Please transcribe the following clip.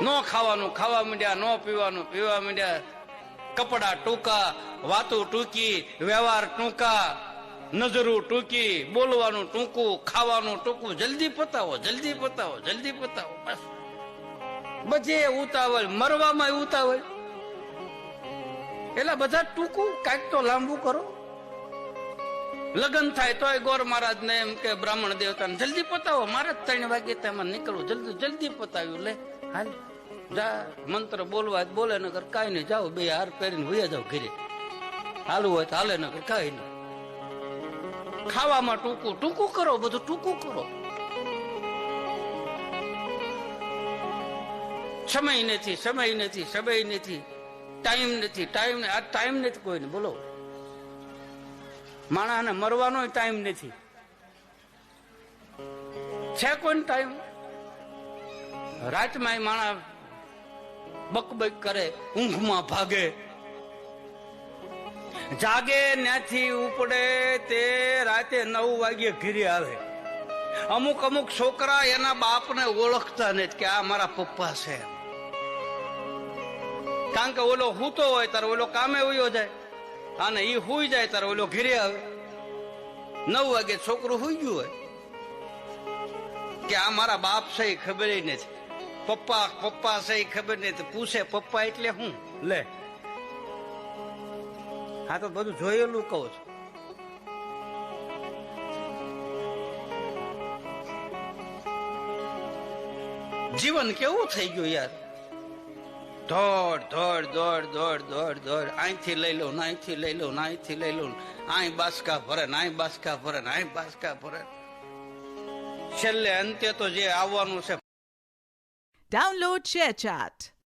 નો ખાવાનું ખાવા માંડ્યા, નો પીવાનું પીવા માંડ્યા, કપડા ટૂંકા, વાતો ટૂંકી, વ્યવહાર ટૂંકા, નજરું ટૂંકી, બોલવાનું ટૂંકું, ખાવાનું ટૂંકું. જલ્દી પતાવો, જલ્દી પતાવો, જલ્દી પતાવો. બસ બધે ઉતાવળ, મરવામાં ઉતાવળ. એટલે બધા ટૂંકું, કાંઈક તો લાંબુ કરો. લગ્ન થાય તોય ગોર મહારાજ ને એમ કે બ્રાહ્મણ દેવતા જલ્દી પતાવો, મારે 3 વાગે તેમાં નીકળવું, જલ્દી જલ્દી પતાવ્યું. લે હાલ જા, મંત્ર બોલવા બોલે નગર કાંઈ નહીં, જાઓ બે હાર પહેરીને વયા જાઓ ઘરે. હાલવું હોય તો હાલે નગર કાંઈ નહીં. ખાવામાં ટૂંકું ટૂંકું કરો, બધું ટૂંકું કરો. સમય નથી, સમય નથી, સમય નથી, ટાઈમ નથી, ટાઈમ આ ટાઈમ નથી કોઈને. બોલો, માણસને મરવાનો ટાઈમ નથી, છે કોઈ ટાઈમ? રાતમાં માણસ બકબક કરે, ઊંઘમાં ભાગે, જાગે ત્યાંથી ઉપડે તે રાતે 9 વાગ્યે ઘરે આવે. અમુક અમુક છોકરા એના બાપને ઓળખતા નથી કે આ મારા પપ્પા છે, કારણ કે ઓલો હૂતો હોય ત્યારે ઓલો કામે ઉયો જાય, અને ઈ હુઈ જાય ત્યારે ઓલો ઘરે આવે. 9 વાગે છોકરું હુઈ ગયું હોય કે આ મારા બાપ છે એ ખબર નથી, પપ્પા પપ્પા છે એ ખબર નથી. પૂછે પપ્પા એટલે હું? લે, હા તો બધું જોયેલું કહું છું. જીવન કેવું થઈ ગયું યાર, દોડ દોડ દોડ દોડ દોડ દોડ, અહીંથી લઈ લઉં, અહીંથી લઈ લઉં, અહીંથી લઈ લઉં, અહીં બાસકા ભરે, અહીં બાસકા ભરે, અહીં બાસકા ભરે. છેલ્લે અંતે તો જે આવવાનું છે. Download ShareChat.